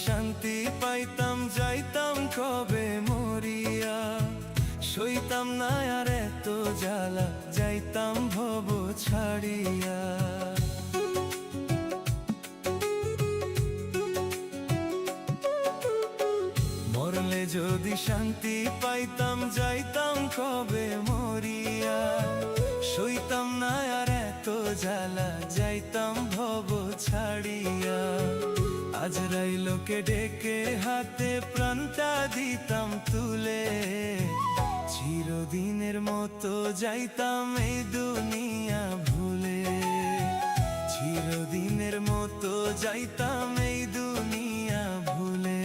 শান্তি পাইতাম যাইতাম কবে মরিয়া, সইতাম না আর এত জ্বালা, যাইতাম ভব ছাড়িয়া। মরলে যদি শান্তি পাইতাম যাইতাম কবে মরিয়া, সইতাম না আর এত জ্বালা, যাইতাম ভব ছাড়িয়া। আজরাইলকে ডেকে হাতে প্রাণটা দিতাম তুলে, চিরদিনের মতো যাইতাম এই দুনিয়া ভুলে, চিরদিনের মতো যাইতাম এই দুনিয়া ভুলে।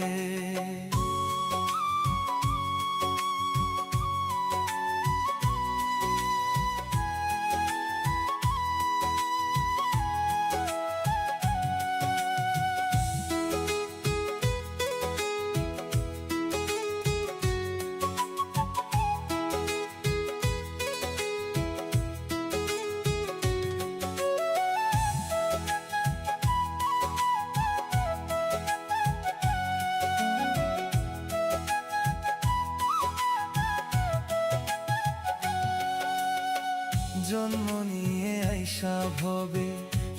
জন্ম নিয়ে আইসা ভবে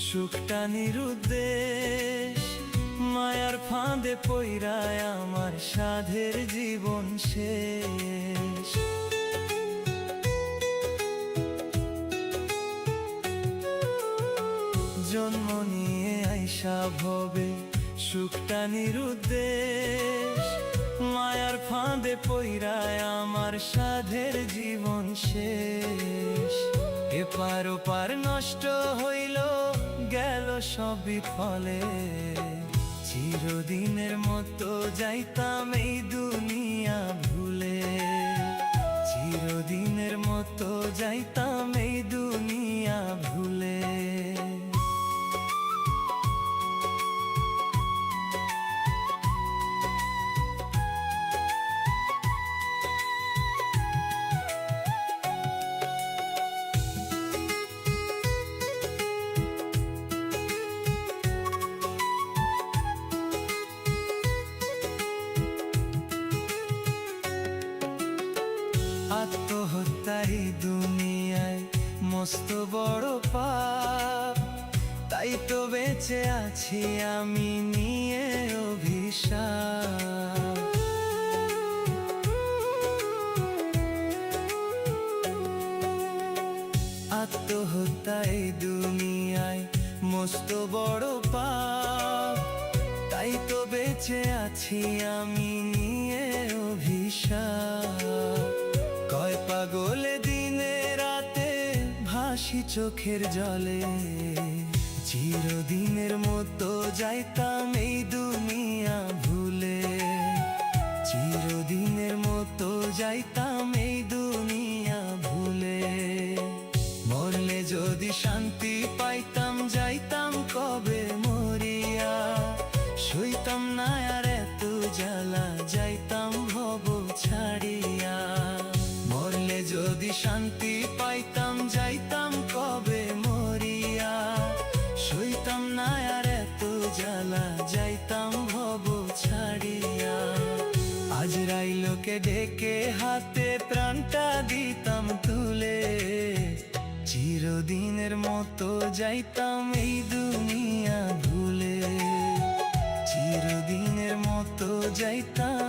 সুখটা নিরুদ্দেশ, মায়ার ফাঁদে পইরায় আমার সাধের জীবন শেষ। জন্ম নিয়ে আইসা ভবে সুখটা নিরুদ্দেশ, মায়ার ফাঁদে পইরায় আমার সাধের জীবন শেষ। এপার ওপার নষ্ট হইল গেল সব বিফলে, চিরদিনের মতো যাইতাম এই দুনিয়া ভুলে, চিরদিনের মতো যাইতাম এই দুনিয়া ভুলে। আত্মহত্যাই দুনিয়ায় মস্ত বড় পাপ, তাই তো বেঁচে আছি আমি নিয়ে অভিশাপ। আত্মহত্যাই দুনিয়ায় মস্ত বড় পাপ, তাই তো বেঁচে আছি আমি নিয়ে অভিশাপ। কয় পাগলে দিনে রাতে ভাসি চোখের জলে, চিরদিনের মতো যাইতাম এই দুনিয়া ভুলে, চিরদিনের মতো যাইতাম এই দুনিয়া ভুলে। মরলে যদি শান্তি পাইতাম যাইতাম কবে মরিয়া, সইতাম না আর এত জ্বালা, যাইতাম ভব ছাড়িয়া। মরলে যদি শান্তি পাইতাম যাইতাম কবে মরিয়া, সইতাম না আর এত জ্বালা, যাইতাম ভব ছাড়িয়া। আজরাইলকে ডেকে হাতে প্রাণটা দিতাম তুলে, চিরদিনের মতো যাইতাম এই দুনিয়া ভুলে, চিরদিনের মতো যাইতাম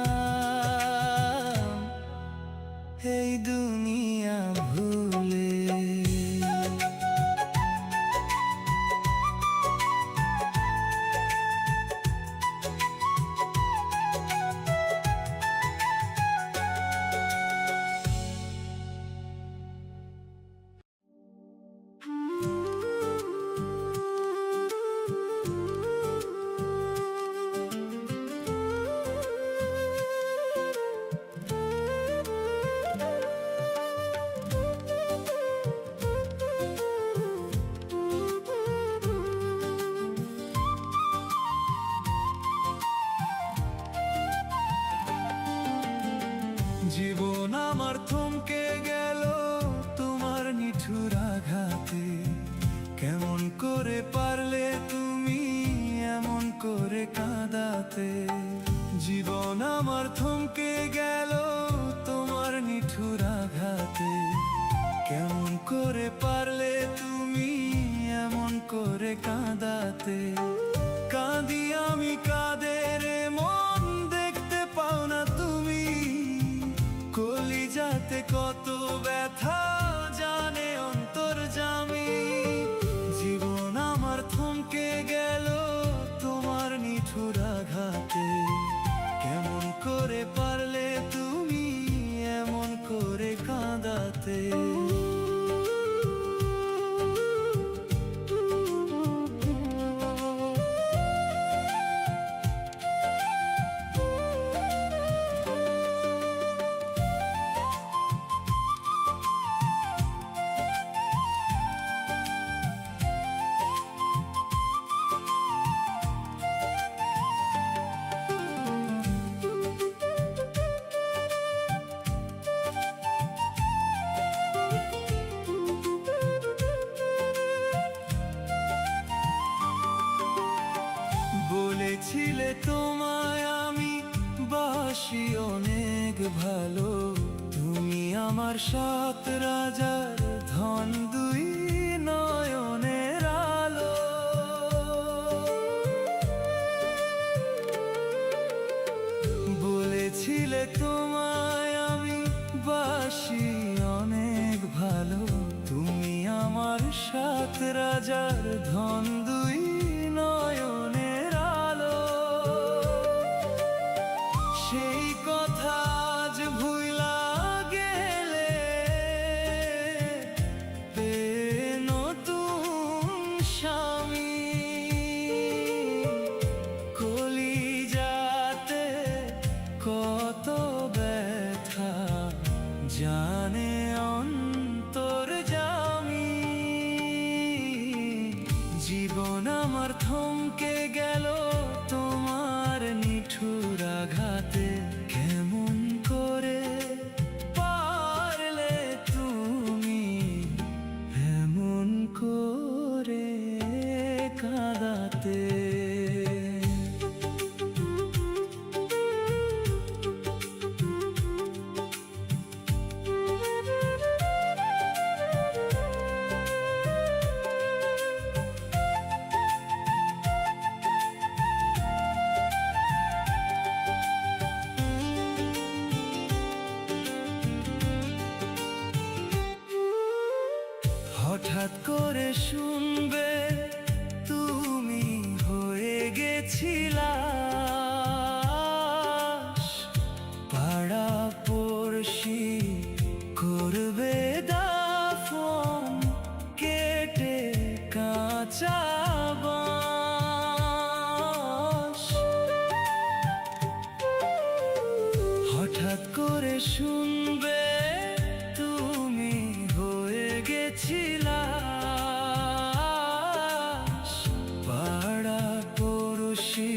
এই দুনিয়া ভুলে। জীবন আমার থমকে গেল তোমার নিঠুর আঘাতে, কেমন করে পারলে তুমি এমন করে কাঁদাতে। থমকে গেল তোমার নিঠুর আঘাতে। কেমন করে পারলে তুমি এমন করে কাঁদাতে? কাঁদি আমি কাঁদে রে মন, দেখতে পাও না তুমি? কলিজাতে কত ব্যথা জানে অন্তর্যামী। জীবন আমার থমকে গেল তোমার নিঠুর আঘাতে। কেমন করে পারলে তুমি এমন করে কাঁদাতে? বলেছিলে তোমায় আমি বাসি অনেক ভালো, তুমি আমার সাত রাজার ধন, দুই নয়নের আলো। বলেছিলে তোমায় আমি বাসি অনেক ভালো, তুমি আমার সাত রাজার ধন, দুই নয়নের আলো। সেই কথা আজ ভুইলা গেলে, পেয়ে নতুন স্বামী। কলিজাতে কত ব্যথা জানে অন্তর্যামী। জীবন আমার থমকে গেল তোমার নিঠুর আঘাতে। কেমন করে পারলে তুমি এমন করে কাঁদাতে? হঠাৎ করে শুনবে তুমি হয়ে গেছিলা, পাড়া পড়শি করবে দাফন, কেটে কাঁচা বাঁশ। হঠাৎ করে শুনবে তুমি হয়ে গেছিলা, পাড়া পড়শি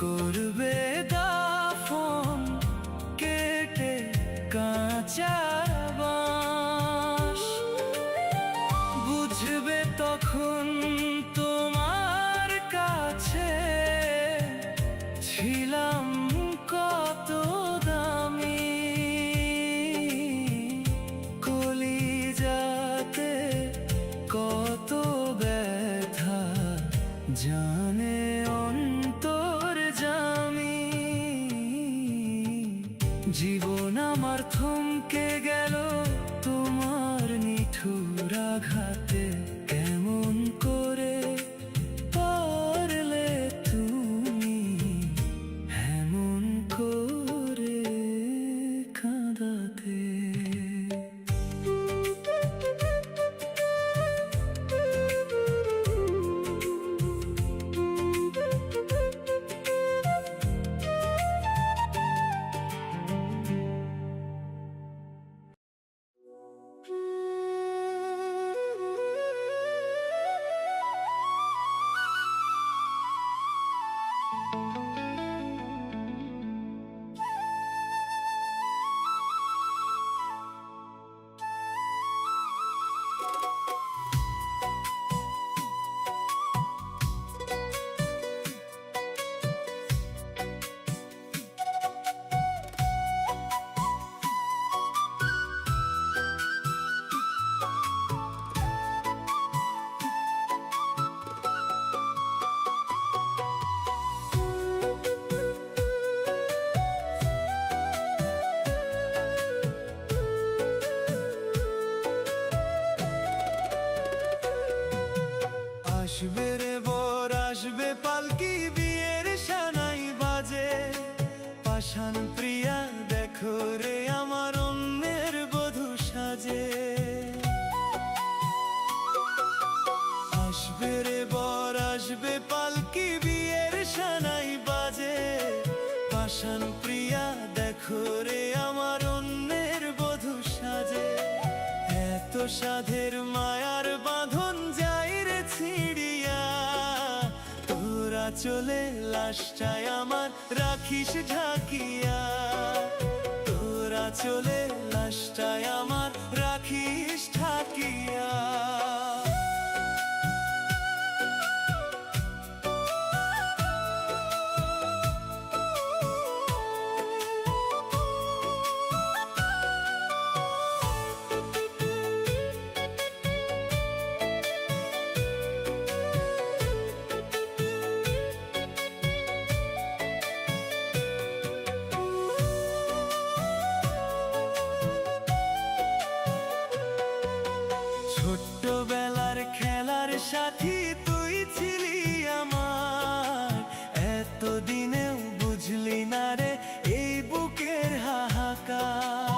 করবে দাফন, কেটে কাঁচা বাঁশ। বুঝবে তখন তোমার কাছে ছিলাম কত দামি। কলিজাতে আসবে রে বর আসবে পালকি বিয়ের সানাই বাজে, পাষাণ প্রিয়া দেখো রে আমার অন্যের বধূ সাজে। আসবে রে বর আসবে পালকি বিয়ের সানাই বাজে, পাষাণ প্রিয়া দেখো রে আমার অন্যের বধূ সাজে। এত সাধের মায়ার বাঁধন যাই রে ছিড়িয়া, তোরা চলে লাশটায় আমার রাখিস ঢাকিয়া, তোরা চলে লাশটায় আমার রাখিস ঢাকিয়া। ছোট্টবেলার খেলার সাথী তুই ছিলি আমার, এতদিনেও বুঝলি না রে এই বুকের হাহাকার।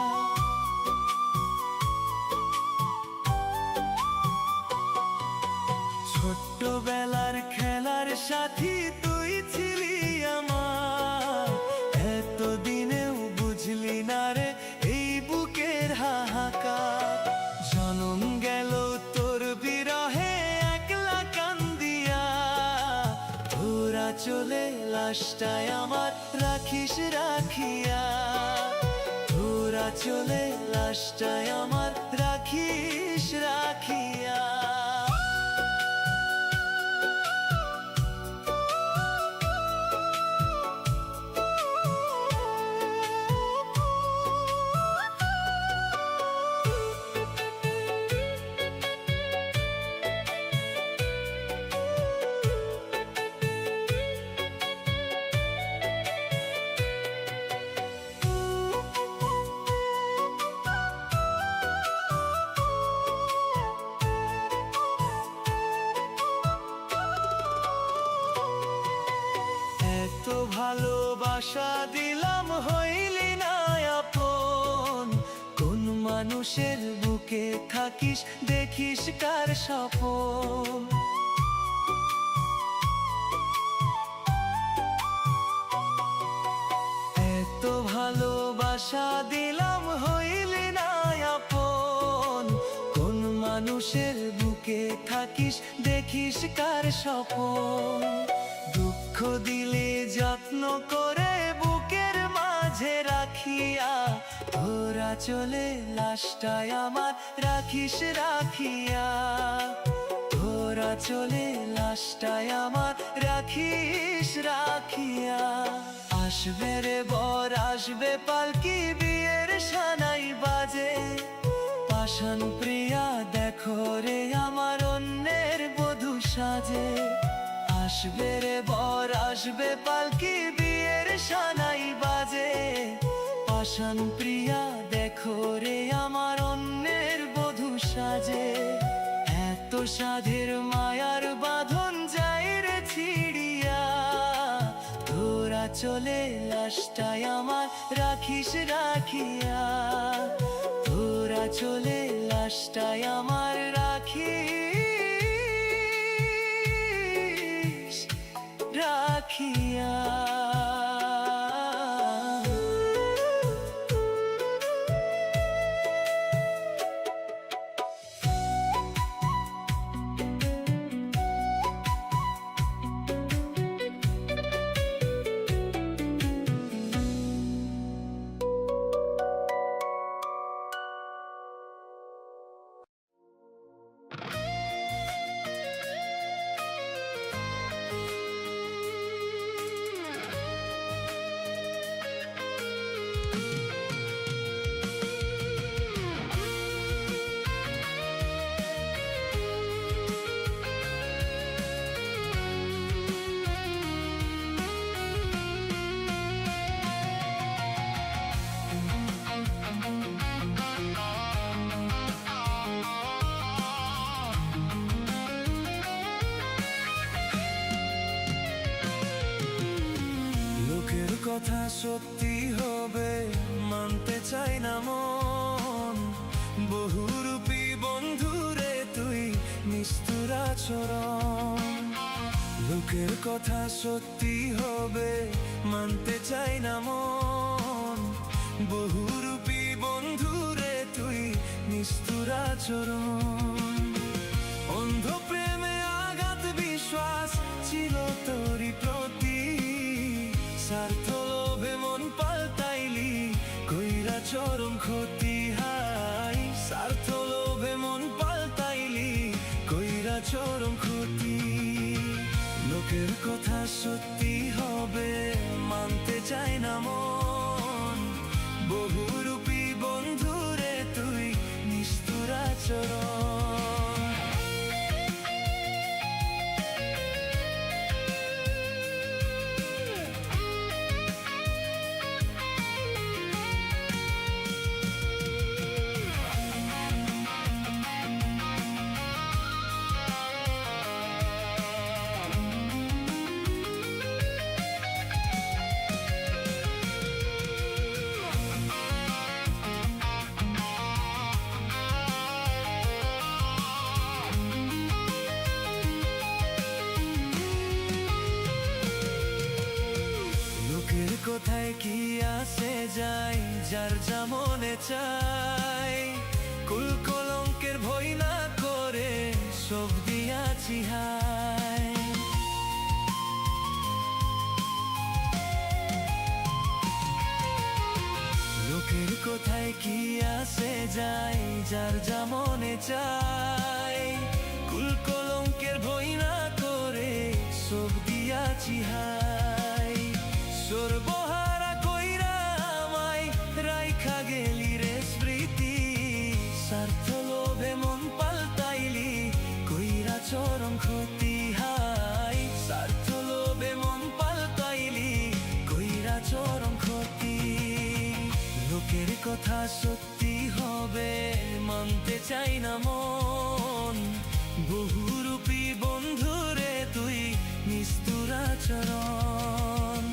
ছোট্টবেলার খেলার সাথী তুই ছিলি আমার, এতদিনেও বুঝলি না রে এই বুকের হাহাকার। জনম গেল তোর বিরহে একলা কান্দিয়া, তোরা চলে লাশটায় আমার রাখিস রাখিয়া, তোরা চলে লাশটায় আমার রাখিস রাখিয়া। এত ভালোবাসা দিলাম হইলি না আপন, কোন মানুষের বুকে থাকিস দেখিস কার স্বপন। এত ভালোবাসা দিলাম হইলি না আপন, কোন মানুষের বুকে থাকিস দেখিস কার স্বপন। দুঃখ দিলে যত্ন করে বুকের মাঝে রাখিয়া, তোরা চলে লাশটায় আমার রাখিস রাখিয়া, তোরা চলে লাশটায় আমার রাখিস রাখিয়া। আসবে রে বর আসবে পালকি বিয়ের সানাই বাজে, পাষাণ প্রিয়া দেখো রে আমার অন্যের বধূ সাজে। আসবে রে বর আসবে পালকি বিয়ের সানাই বাজে, পাষাণ প্রিয়া দেখো রে আমার অন্যের বধূ সাজে। এত সাধের মায়ার বাঁধন যাই রে ছিড়িয়া, তোরা চলে লাশটায় আমার রাখিস রাখিয়া, তোরা চলে লাশটায় আমার রাখিস রাখিয়া। কথা সত্যি হবে মানতে চাই না মন, বহুরূপী বন্ধুরে তুই নিষ্ঠুর আচরণ। লোকের কথা সত্যি হবে মানতে চাই না মন, বহুরূপী বন্ধুরে তুই নিষ্ঠুর আচরণ। অন্ধ প্রেমে আঘাত বিশ্বাস ছিল তোরই প্রতি, স্বার্থ লোভে মন পাল্টাইলি কইরা চরম ক্ষতি। হাই স্বার্থ লোভে মন পাল্টাইলি কইরা চরম ক্ষতি। লোকের কথা সত্যি হবে মানতে চাই না মন, বহুরূপী বন্ধুরে তুই নিষ্ঠুর আচরণ। কোথায় কি আসে যায় যার যা মনে চাই, কুল কলঙ্কের ভয় না করে সব দিয়াছি হাই। লোকের কোথায় কি আসে যায় যার যা মনে চাই, কুল কলঙ্কের ভয় না করে সব দিয়াছি হাই। সর্বহারা কইরা আমায় রাইখা গেলি রে স্মৃতি, স্বার্থ লোভে মন পাল্টাইলি কইরা চরম ক্ষতি। হাই স্বার্থ লোভে মন পাল্টাইলি কইরা চরম ক্ষতি। লোকের কথা সত্যি হবে মানতে চাই না মন, বহুরূপী বন্ধুরে তুই নিষ্ঠুর আচরণ।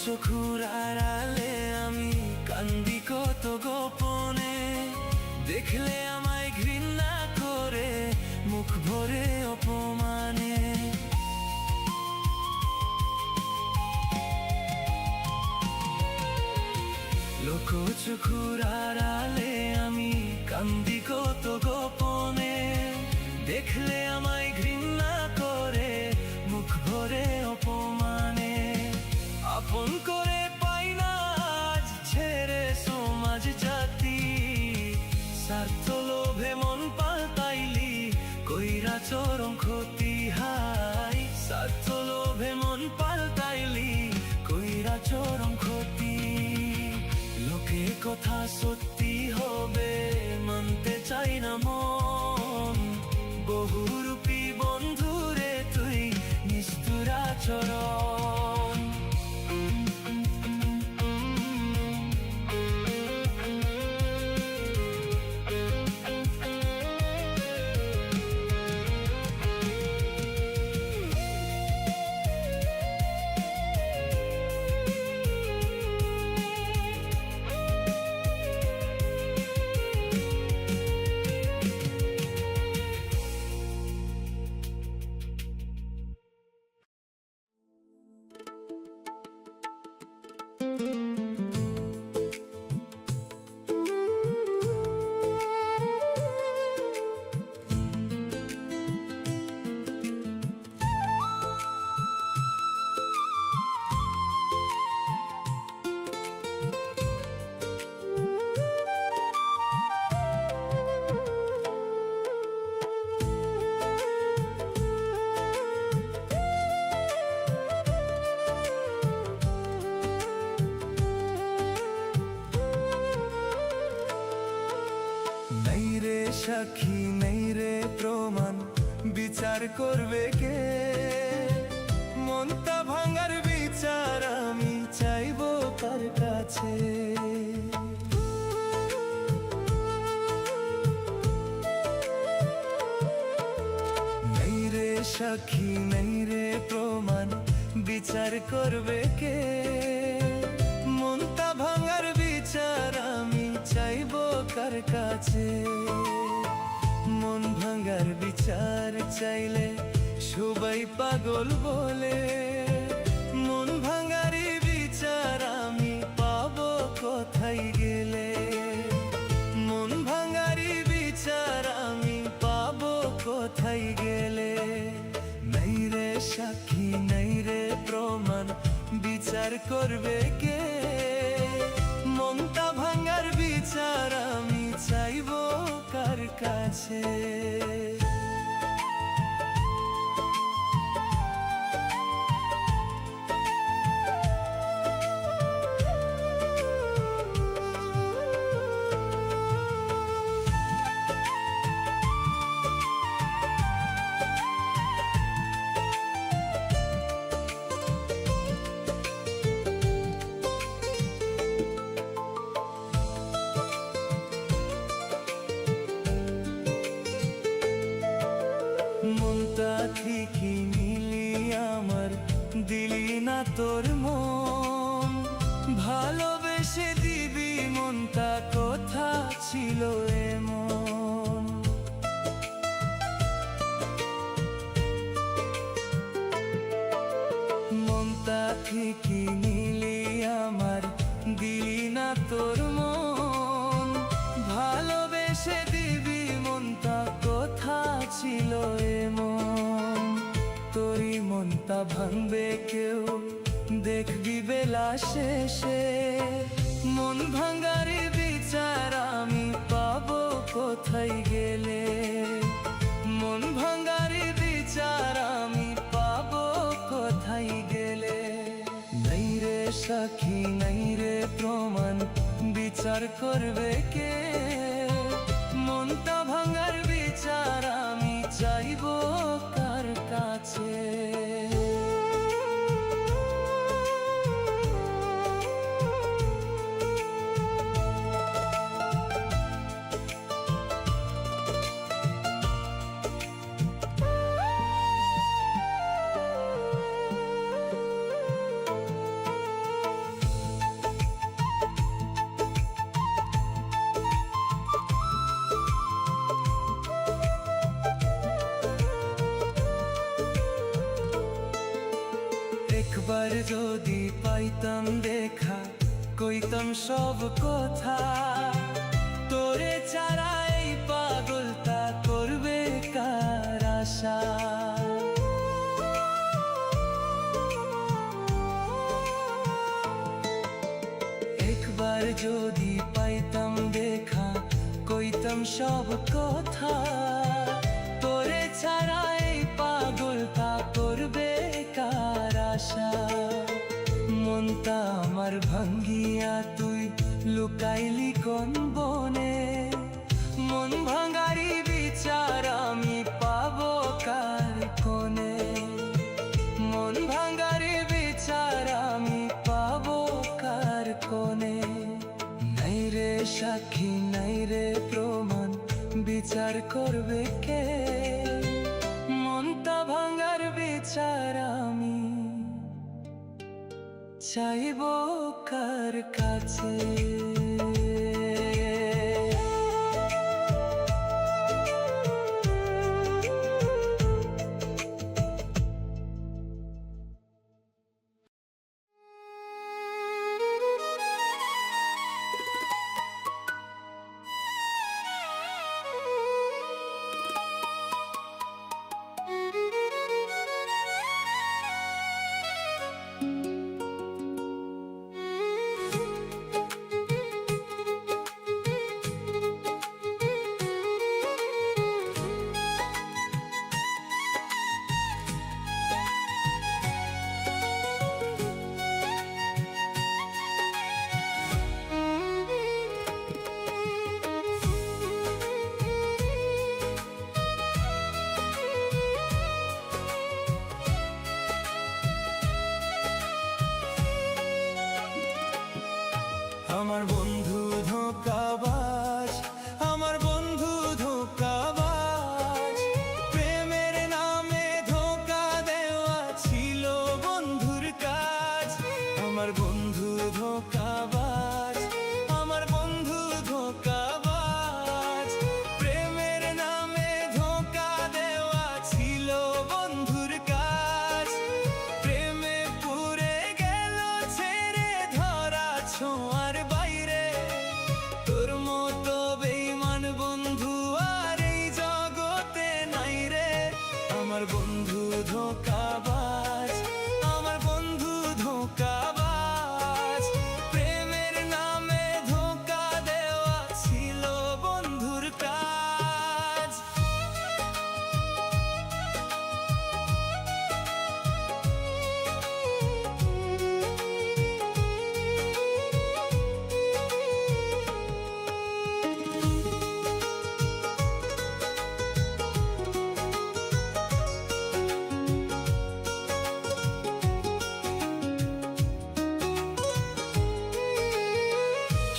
চোখুর আড়ালে আমি কান্দি কত গোপনে, দেখলে আমায় ঘৃণা করে মুখ ভরে অপমানে। লোক চোখুর আড়ালে আমি কান্দি কত গোপনে, দেখলে আমায় ঘৃণা করে মুখ ভরে অপমানে। আপন করে পাই না আজ ছেড়ে সমাজ জাতি, স্বার্থ লোভে মন পাল্টাইলি কইরা চরম ক্ষতি। হাই স্বার্থ লোভে মন পাল্টাইলি কইরা চরম ক্ষতি। লোকের কথা সত্যি হবে মানতে চাই না মন, বহুরূপী বন্ধুরে তুই নিষ্ঠুর আচরণ। সাক্ষী নেই রে প্রমাণ, বিচার করবে কে? মনটা ভাঙার বিচার আমি চাইবো কার কাছে? নেই রে সাক্ষী নেই রে প্রমাণ, বিচার করবে কে? মনটা ভাঙার বিচার আমি চাইবো কার কাছে? মন ভাঙার বিচার চাইলে সবাই পাগল বলে, মন ভাঙারি বিচার আমি পাবো কোথায় গেলে? মন ভাঙারি বিচার আমি পাবো কোথায় গেলে? নাই রে সাক্ষী নাই রে প্রমাণ, বিচার করবে কে? মনটা ভাঙার বিচার আমি চাইবো কার কাছে? মনটা ঠিকই নিলি আমার, দিলি না তোর মন। ভালোবেসে দিবি মনটা কোথা ছিল এমন? মনটা ঠিকই নিলি আমার, দিলি না তোর মন। ভালোবেসে দিবি মনটা কোথা ছিল এমন? তোরই মনটা ভাঙবে কেউ, দেখবি বেলা শেষে। মন ভাঙারি বিচার আমি পাবো কোথায় গেলে? মন ভাঙারি বিচার আমি পাবো কোথায় গেলে? নাই রে সাক্ষী নাই রে প্রমাণ, বিচার করবে কে? মনটা ভাঙার বিচার আমি চাইবো কার কাছে? একবার যদি পাইতাম দেখা, কইতাম সব কথা। তোরে ছাড়া এই পাগলটা করবে কার আশা? একবার যদি পাইতাম দেখা, কইতাম সব কথা। তোরে ছাড়া এই পাগলটা করবে কার আশা? মনটা আমার ভাঙ্গিয়া তুই লুকাইলি কোন বনে? মন ভাঙারি বিচার আমি পাবো কার কোনে? মন ভাঙারি বিচার আমি পাবো কার কোনে? নাই রে সাক্ষী নাই রে প্রমাণ, বিচার করবে কে? মনটা ভাঙার বিচার আমি চাইবো কার কাছে? আমার বন্ধু ধোঁকাবাজ, আমার বন্ধু ধোঁকাবাজ। প্রেমের নামে ধোঁকা দেওয়া ছিল বন্ধুর কাজ। আমার বন্ধু ধোঁকাবাজ, আমার বন্ধু ধোঁকাবাজ। প্রেমের নামে ধোঁকা দেওয়া ছিল বন্ধুর কাজ। প্রেমে পুরে গেল ছেড়ে ধরা ছোঁয়ার বাইরে। তোর মতো বেঈমান বন্ধু আর এই জগতে নাই রে। আমার বন্ধু ধোঁকাবাজ, আমার বন্ধু ধোঁকাবাজ। প্রেমের নামে ধোঁকা দেওয়া ছিল বন্ধুর কাজ।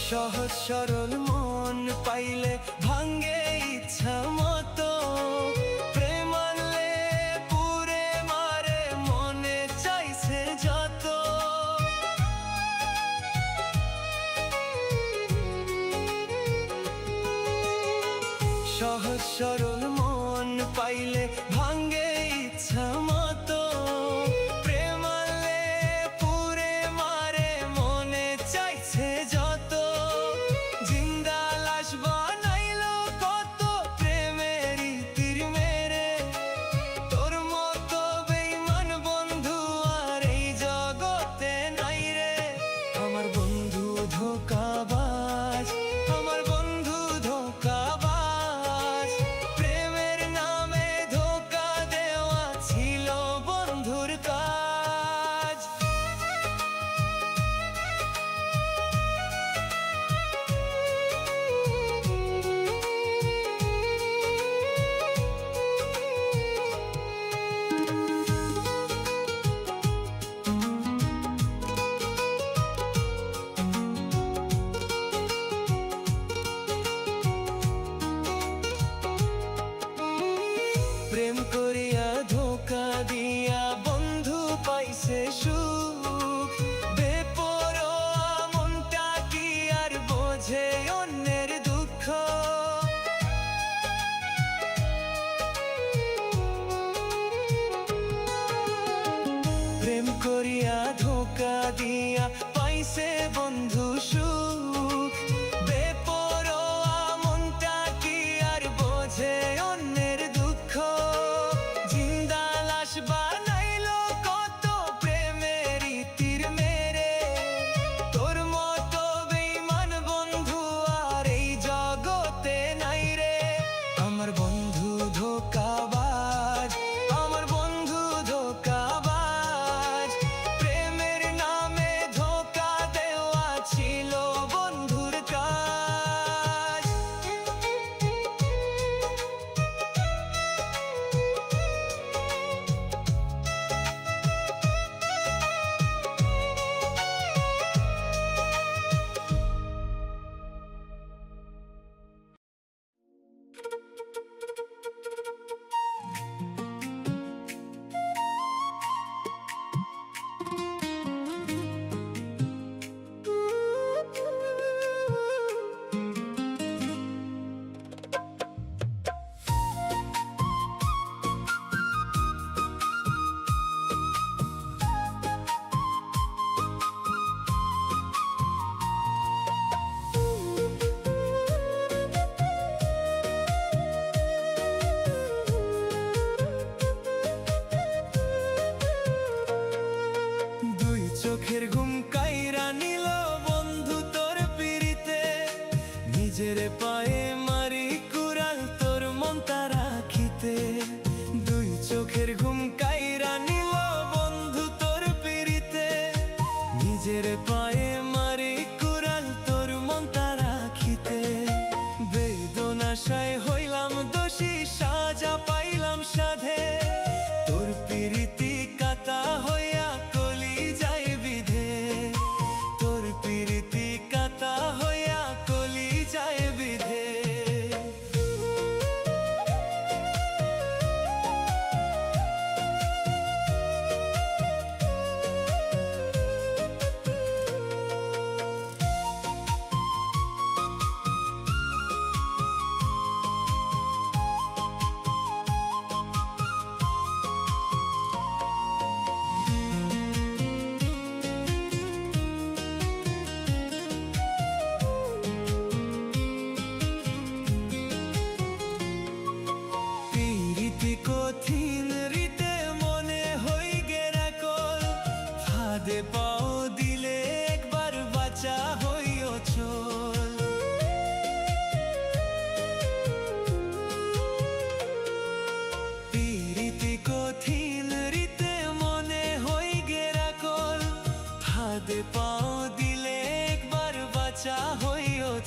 সহজ সরল মন পাইলে ভাঙ্গে ইচ্ছা মতো। প্রেম আনলে পুরে মারে মনে চাইছে যত। সহজ সরল মন পাইলে ভাঙ্গে ইচ্ছা মতো। প্রেম আনলে পুরে মারে মনে চাইছে যত। জিন্দা লাশ বানাইলো কত প্রেমের তীর মেরে। তোর মতো বেঈমান বন্ধু আর এই জগতে নাই রে। আমার বন্ধু ধোঁকাবাজ, আমার বন্ধু ধোঁকাবাজ। প্রেমের নামে ধোঁকা দেওয়া ছিল বন্ধুর কাজ। প্রেম করিয়া ধোঁকা দিয়া বন্ধু পাইছে সুখ। বেপরোয়া মনটা কি আর বোঝে অন্যের দুঃখ। প্রেম করিয়া ধোঁকা দিয়া পাইছে বন্ধু সুখ। বেপরোয়া মনটা কি আর বোঝে অন্যের দুঃখ। জিন্দা লাশ বানাইলো কত প্রেমের তীর মেরে। তোর মতো বেঈমান বন্ধু আর এই জগতে নাই রে। আমার বন্ধু ধোঁকাবাজ, আমার বন্ধু ধোঁকাবাজ। প্রেমের নামে ধোঁকা দেওয়া ছিল বন্ধুর কাজ। চোখের ঘুম কাইরা নিল বন্ধু তোর পিড়িতে। নিজের পায়ে মারি কুড়াল তোর মনটা রাখিতে। দুই চোখের ঘুম কাইরা নিল বন্ধু তোর পিড়িতে। নিজের পায়ে মারি কুড়াল তোর মনটা রাখিতে। বেদনাশায় হইলাম দোষী, সাজা পাইলাম সাধে। তোর পিড়িতি কাতা হইয়া কলি যায় বিধে। তোর পিড়িতি কাতা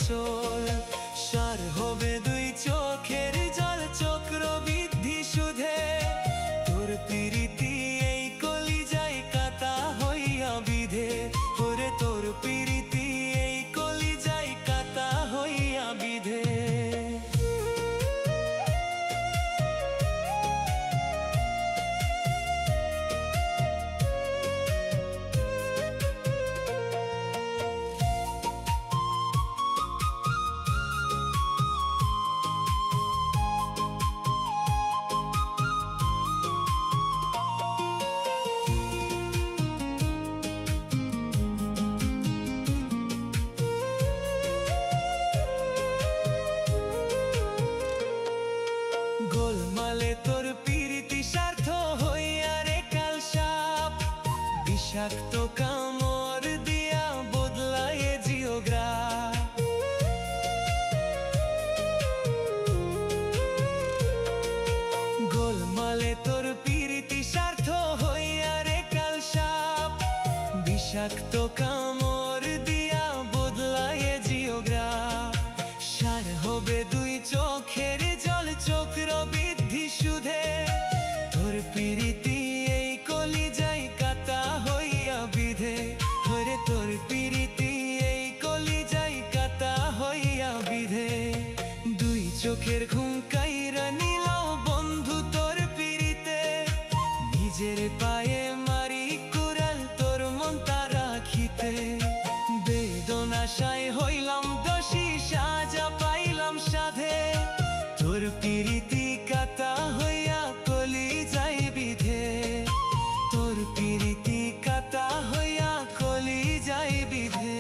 ফসল। সার হবে দুই চোখের জল, চক্রবৃদ্ধি সুধে। তোর প্রীতি এই কলিজায় কাটা হইয়া বিধে, ওরে তোর প্রীতি এই কলিজায় কাটা হইয়া বিধে। গোলমালে তোর প্রীতি স্বার্থ হইয়া রে কাল সাপ, বিষাক্ত কামড় দিয়া বদলায় জিওগ্রাফ। গোলমালে তোর প্রীতি স্বার্থ হইয়া রে কাল সাপ, বিষাক্ত কামড় দিয়া বদলায় জিওগ্রাফ। সার হবে দুই চোখের জল, চক্রবৃদ্ধি সুধে। তোর প্রীতি এই কলিজায় কাটা হইয়া বিধে, ওরে তোর প্রীতি এই কলিজায় কাটা হইয়া বিধে। দুই চোখের ঘুম কাইরা নিল বন্ধু তোর প্রীতিতে, নিজের পায়ে মারি কুড়াল তোর মনটা রাখিতে। বেদনাশায় হইলাম দোষী, সাজা পাইলাম সাধে। তোর প্রীতি কাটা হইয়া কলিজায় বিধে, তোর প্রীতি কাটা হইয়া কলিজায় বিধে।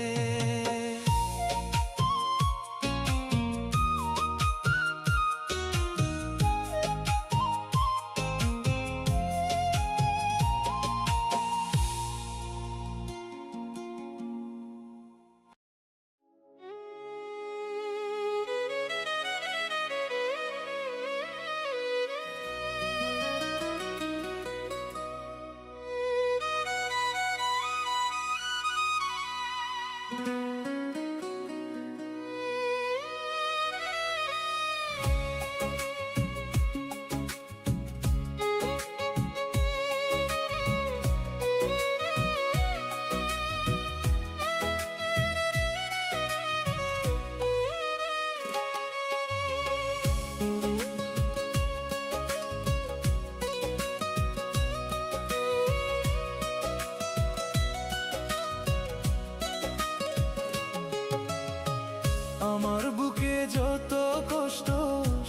আমার বুকে যত কষ্ট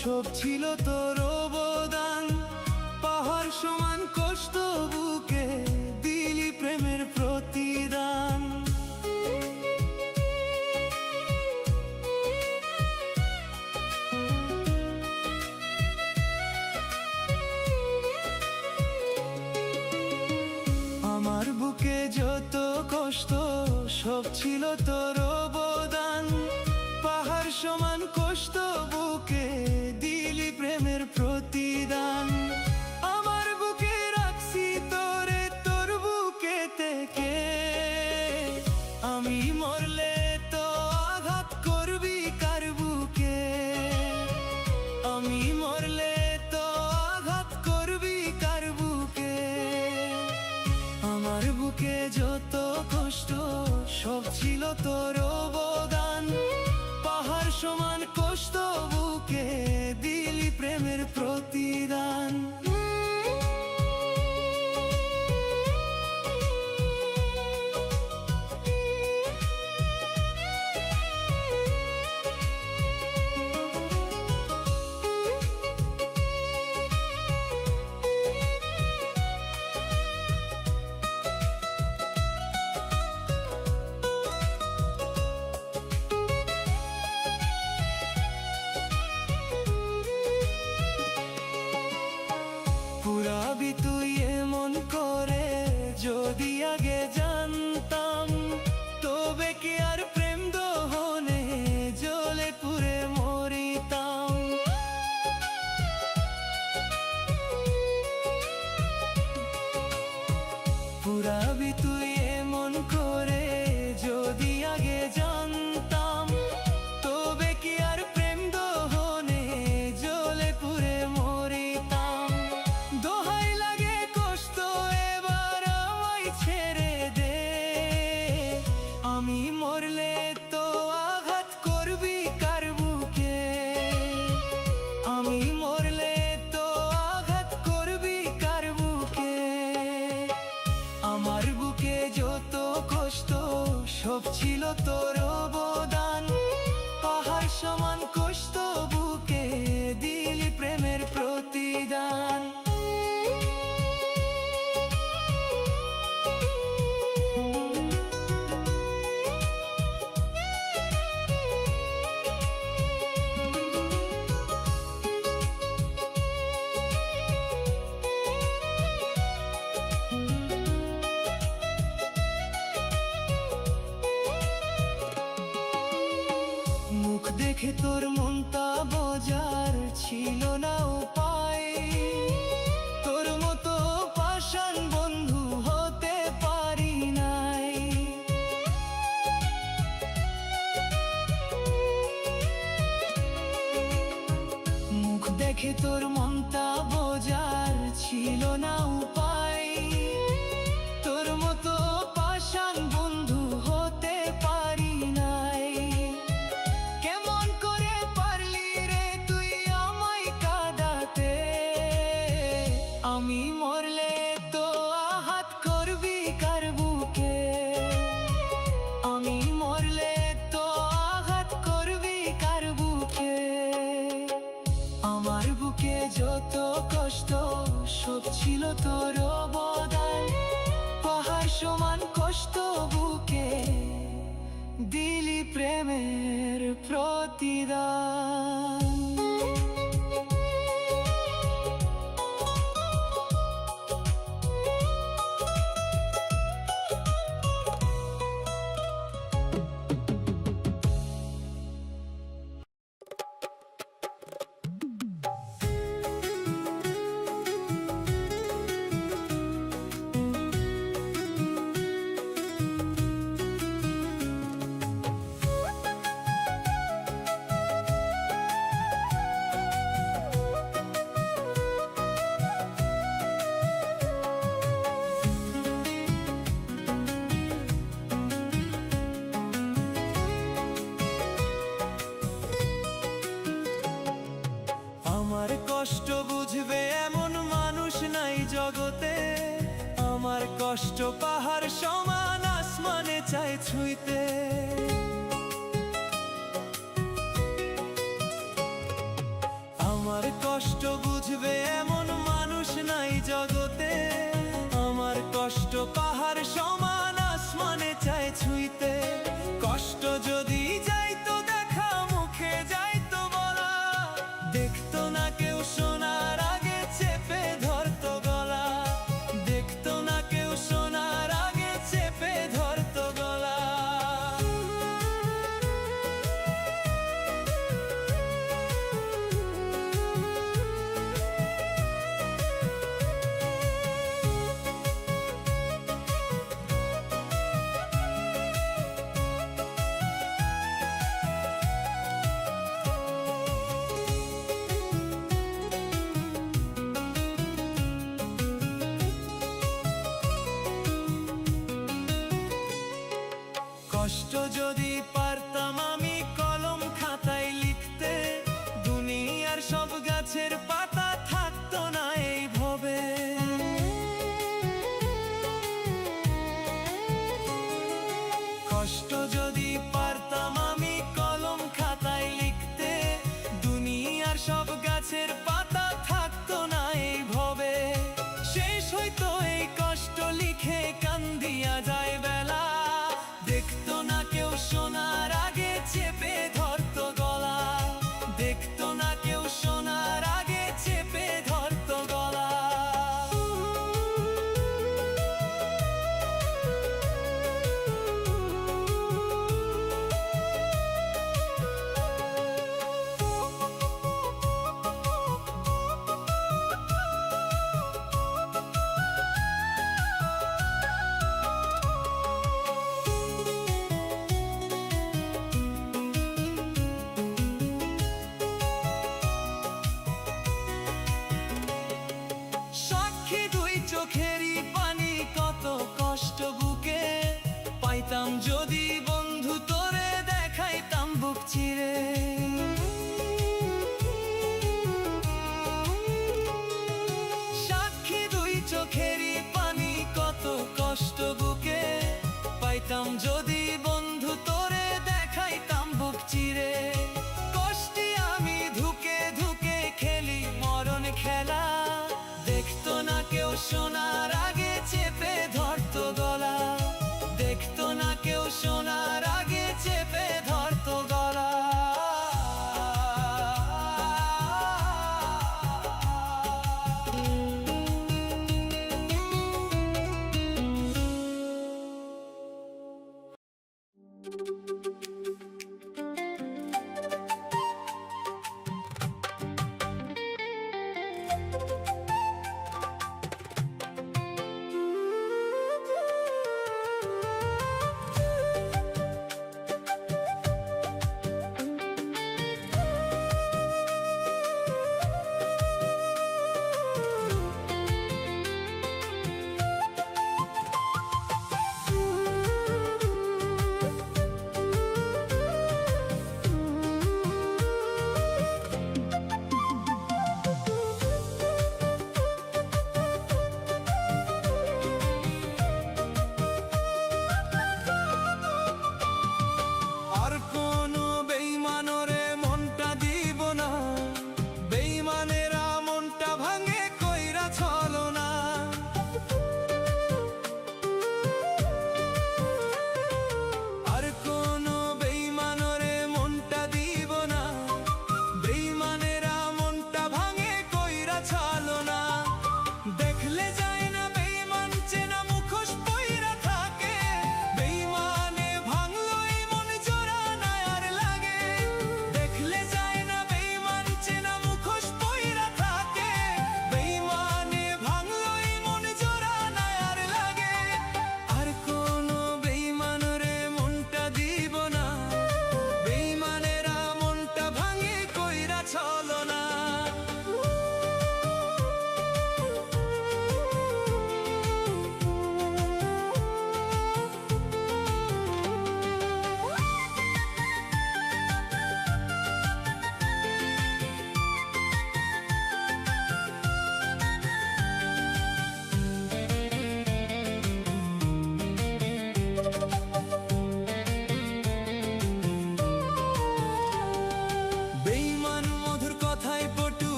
সব ছিল তোর অবদান, পাহাড় সমান কষ্ট বুকে দিলি প্রেমের প্রতিদান। আমার বুকে যত কষ্ট সব ছিল তোর অবদান, পাহাড় সমান কষ্ট বুকে দিলি প্রেমের প্রতিদান। আমার বুকে রাখছি তোরে, তোর বুকে থেকে আমি মরলে তো আঘাত করবি কার বুকে, আমি মরলে তো আঘাত করবি কার বুকে। আমার বুকে যত কষ্ট সব ছিল তোর অবদান, পাহাড় সমান কষ্ট বুকে দিলি প্রেমের প্রতিদান। সমান কষ্ট বুকে দিলি প্রেমের প্রতিদান। মুখ দেখে তোর মনটা বোঝার ছিল না উপায়, তোর মতো পাষাণ বন্ধু হতে পারি নাই। মুখ দেখে তোর মনটা বোঝার ছিল না উপায়, তোর মতো পাষাণ বন্ধু হতে পারি নাই। কেমন করে পারলি রে তুই আমায় কাঁদাতে, আমি মরলে তো আঘাত করবি কার বুকে, আমি মরলে তো আঘাত করবি কার বুকে। আমার বুকে যত কষ্ট সব ছিল তোর অবদান, পাহাড় সমান কষ্ট বুকে দিলি প্রেমের প্রতিদান। আমার কষ্ট বুঝবে এমন মানুষ নাই জগতে, আমার কষ্ট পাহাড় সমান আসমানে চাই ছুঁইতে। আমার কষ্ট বুঝবে এমন মানুষ নাই জগতে, আমার কষ্ট পাহাড় সমান আসমানে চাই ছুঁইতে। কষ্ট যদি যাইতো দেখা মুখে যাইতো বলা, দেখতো না কেউ শোনার আগে চেপে ধরতো গলা, দেখতো না কেউ শোনার আগে চেপে ধরতো গলা। কষ্ট যদি পারতাম আমি কলম খাতায় লিখতে, দুনিয়ার সব গাছের পাতা থাকতো না এই ভবে। কষ্ট যদি পারতাম আমি কলম খাতায় লিখতে, দুনিয়ার সব গাছের পাতা থাকতো না এই ভবে। শেষ হইতো এই কষ্ট লিখে কান্দিয়া যায় বেলা, দেখতো না কেউ শোনার আগে চেপে ধরতো গলা, দেখতো না কেউ শোনার আগে চেপে ধরতো গলা। চোখেরই পানি কত কষ্ট বুকে পাইতাম যদি বন্ধু তোরে দেখাইতাম বুক চিরে। সাক্ষী দুই চোখেরই পানি কত কষ্ট বুকে পাইতাম যদি বন্ধু তোরে দেখাইতাম বুক চিরে।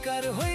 শিকার হই